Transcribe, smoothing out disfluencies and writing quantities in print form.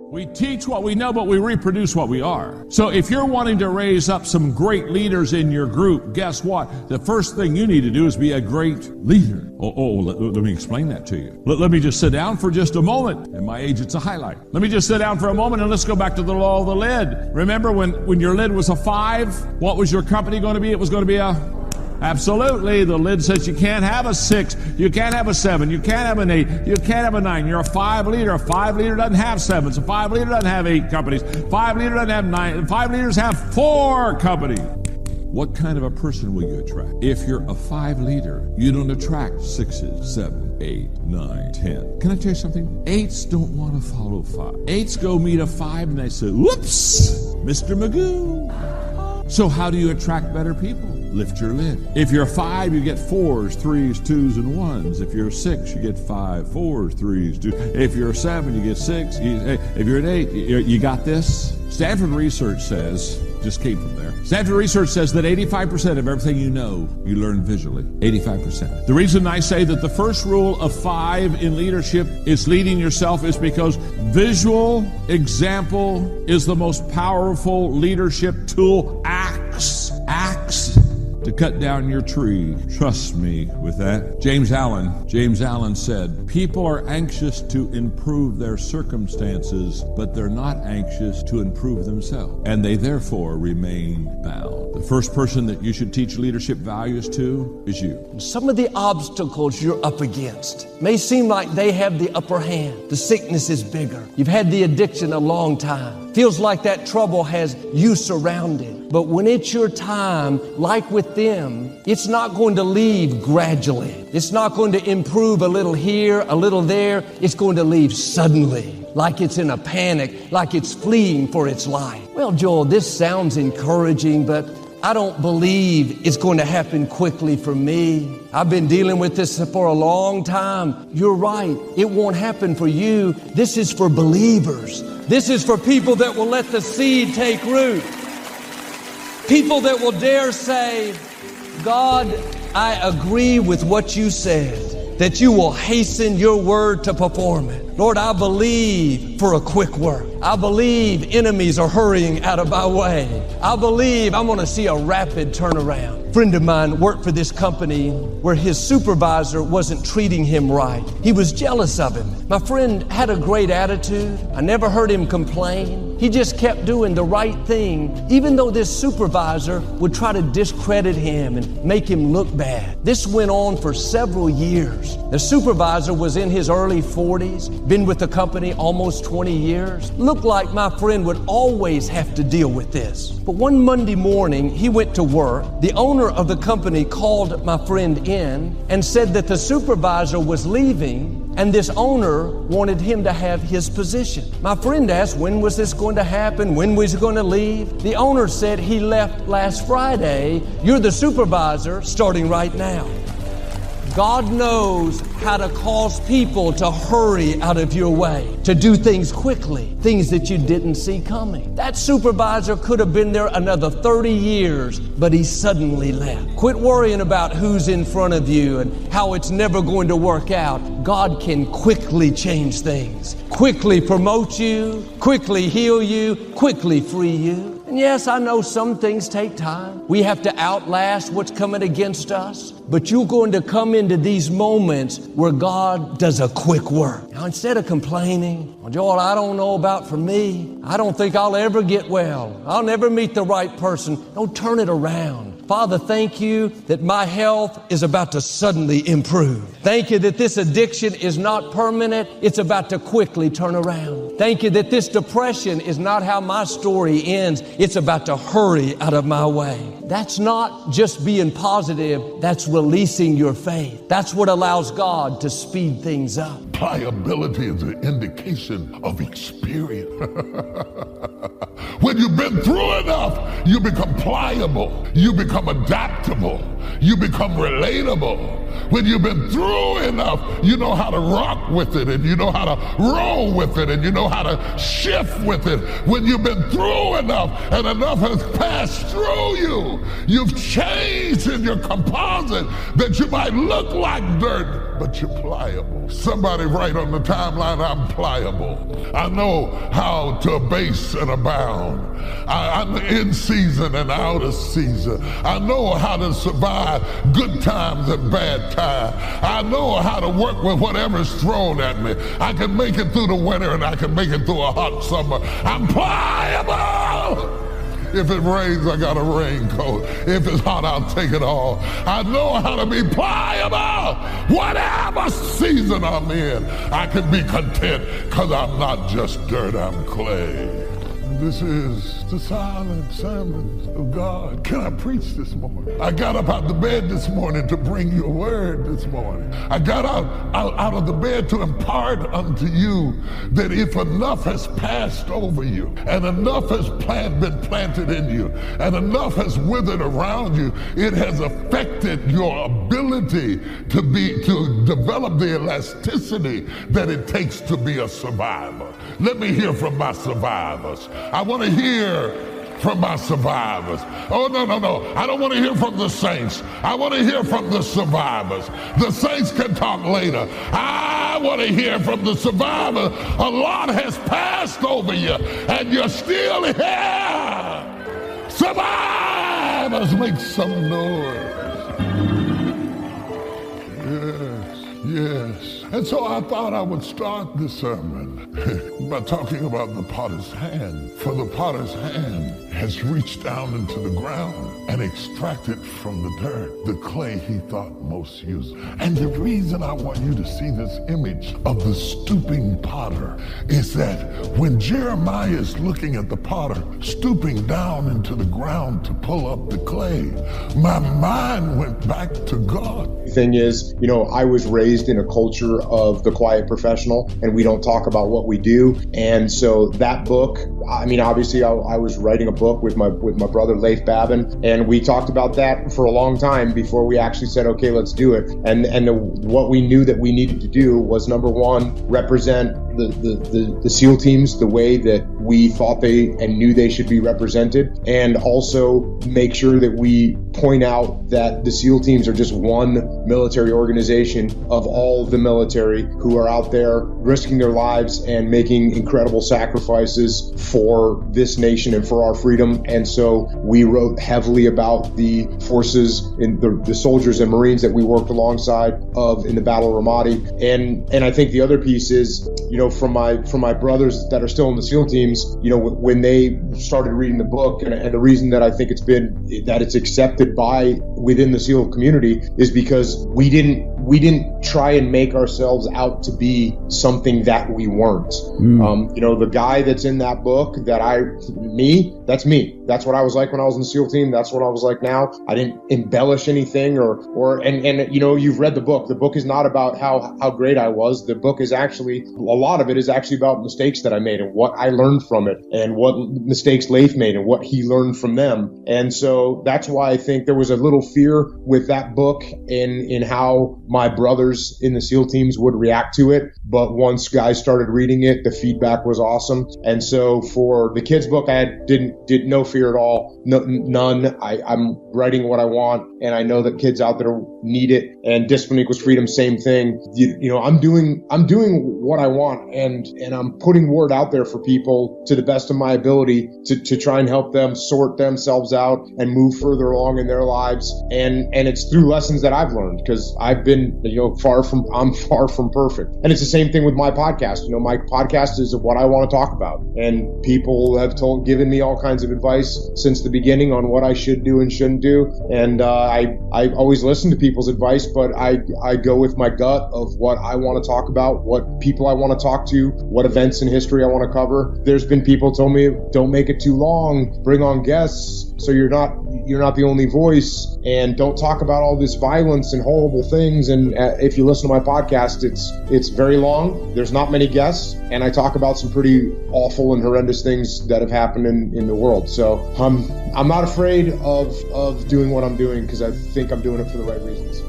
We teach what we know, but we reproduce what we are. So if you're wanting to raise up some great leaders in your group, guess what? The first thing you need to do is be a great leader. Let me explain that to you. Let me just sit down for just a moment. At my age, it's a highlight. Let me just sit down for a moment and let's go back to the law of the lid. Remember when your lid was a 5, what was your company going to be? It was going to be a... Absolutely. The lid says you can't have a 6, you can't have a 7, you can't have an 8, you can't have a 9. You're a 5 leader. A 5 leader doesn't have 7s. A 5 leader doesn't have 8 companies. 5 leader doesn't have 9. 5 leaders have 4 companies. What kind of a person will you attract? If you're a 5 leader, you don't attract 6s, 7, 8, 9, 10. Can I tell you something? 8s don't want to follow 5. 8s go meet a 5 and they say, whoops, Mr. Magoo. So how do you attract better people? Lift your lid. If you're a 5, you get 4s, 3s, 2s, and 1s. If you're a 6, you get 5, 4s, 3s, 2s. If you're a 7, you get 6. If you're an 8, you got this. Stanford research says, just came from there. Stanford research says that 85% of everything you know, you learn visually. 85%. The reason I say that the first rule of 5 in leadership is leading yourself is because visual example is the most powerful leadership tool. Axe to cut down your tree. Trust me with that. James Allen said, people are anxious to improve their circumstances, but they're not anxious to improve themselves, and they therefore remain bound. The first person that you should teach leadership values to is you. Some of the obstacles you're up against may seem like they have the upper hand. The sickness is bigger. You've had the addiction a long time. Feels like that trouble has you surrounded. But when it's your time, like with them, it's not going to leave gradually. It's not going to improve a little here, a little there. It's going to leave suddenly, like it's in a panic, like it's fleeing for its life. Well, Joel, this sounds encouraging, but I don't believe it's going to happen quickly for me. I've been dealing with this for a long time. You're right. It won't happen for you. This is for believers. This is for people that will let the seed take root. People that will dare say, God, I agree with what you said, that you will hasten your word to perform it. Lord, I believe for a quick work. I believe enemies are hurrying out of my way. I believe I'm going to see a rapid turnaround. A friend of mine worked for this company where his supervisor wasn't treating him right. He was jealous of him. My friend had a great attitude. I never heard him complain. He just kept doing the right thing, even though this supervisor would try to discredit him and make him look bad. This went on for several years. The supervisor was in his early 40s, been with the company almost 20 years. Looked like my friend would always have to deal with this. But one Monday morning, he went to work. The owner of the company called my friend in and said that the supervisor was leaving and this owner wanted him to have his position. My friend asked, when was this going to happen? When was he going to leave? The owner said, he left last Friday. You're the supervisor starting right now. God knows how to cause people to hurry out of your way, to do things quickly, things that you didn't see coming. That supervisor could have been there another 30 years, but he suddenly left. Quit worrying about who's in front of you and how it's never going to work out. God can quickly change things, quickly promote you, quickly heal you, quickly free you. And yes, I know some things take time. We have to outlast what's coming against us. But you're going to come into these moments where God does a quick work. Now, instead of complaining, well, Joel, I don't know about for me. I don't think I'll ever get well. I'll never meet the right person. Don't turn it around. Father, thank you that my health is about to suddenly improve. Thank you that this addiction is not permanent. It's about to quickly turn around. Thank you that this depression is not how my story ends. It's about to hurry out of my way. That's not just being positive. That's releasing your faith. That's what allows God to speed things up. Pliability is an indication of experience. When you've been through enough, you become pliable. You become adaptable. you become relatable. When you've been through enough, you know how to rock with it, and you know how to roll with it, and you know how to shift with it. When you've been through enough and enough has passed through you, you've changed in your composite that you might look like dirt, but you're pliable. Somebody write on the timeline, I'm pliable. I know how to abase and abound. I'm in season and out of season. I know how to survive good times and bad times. I know how to work with whatever's thrown at me. I can make it through the winter and I can make it through a hot summer. I'm pliable. If it rains, I got a raincoat. If it's hot, I'll take it all. I know how to be pliable. Whatever season I'm in, I can be content because I'm not just dirt, I'm clay. This is the silent sermons of God. Can I preach this morning? I got up out the bed this morning to bring you a word this morning. I got out of the bed to impart unto you that if enough has passed over you, and enough has been planted in you, and enough has withered around you, it has affected your ability to develop the elasticity that it takes to be a survivor. Let me hear from my survivors. I want to hear from my survivors. Oh, no. I don't want to hear from the saints. I want to hear from the survivors. The saints can talk later. I want to hear from the survivors. A lot has passed over you, and you're still here. Survivors, make some noise. Yes. And so I thought I would start the sermon by talking about the potter's hand. For the potter's hand has reached down into the ground and extracted from the dirt the clay he thought most useful. And the reason I want you to see this image of the stooping potter is that when Jeremiah is looking at the potter stooping down into the ground to pull up the clay, my mind went back to God. The thing is, I was raised in a culture of the quiet professional, and we don't talk about what we do. And so that book, obviously I was writing a book with my brother Leif Babin, and we talked about that for a long time before we actually said, okay, let's do it. And what we knew that we needed to do was, number one, represent the SEAL teams the way that we thought they and knew they should be represented, and also make sure that we point out that the SEAL teams are just one military organization of all the military who are out there risking their lives and making incredible sacrifices for this nation and for our freedom. And so we wrote heavily about the forces and the soldiers and Marines that we worked alongside of in the Battle of Ramadi. And I think the other piece is, from my brothers that are still in the SEAL teams, when they started reading the book, and the reason that I think it's accepted by within the SEAL community is because we didn't try and make ourselves out to be something that we weren't. The guy that's in that book, that's me. That's what I was like when I was in the SEAL team. That's what I was like now. I didn't embellish anything and you've read the book. The book is not about how great I was. The book is actually, a lot of it is actually about mistakes that I made and what I learned from it, and what mistakes Leif made and what he learned from them. And so that's why I think there was a little fear with that book in how my brothers in the SEAL teams would react to it. But once guys started reading it, the feedback was awesome. And so for the kids book, I did no fear at all. No, none. I'm writing what I want, and I know that kids out there need it. And Discipline Equals Freedom, same thing. I'm doing what I want, and I'm putting word out there for people to the best of my ability to try and help them sort themselves out and move further along in their lives. And it's through lessons that I've learned, because I've been, I'm far from perfect. And it's the same thing with my podcast. My podcast is what I want to talk about, and people have given me all kinds of advice since the beginning on what I should do and shouldn't do. And I always listen to people's advice, but I go with my gut of what I want to talk about, what people I want to talk to, what events in history I want to cover. There's been people told me, don't make it too long, bring on guests, so you're not you're not the only voice, and don't talk about all this violence and horrible things. And if you listen to my podcast, it's very long. There's not many guests, and I talk about some pretty awful and horrendous things that have happened in the world. So I'm not afraid of doing what I'm doing, because I think I'm doing it for the right reasons.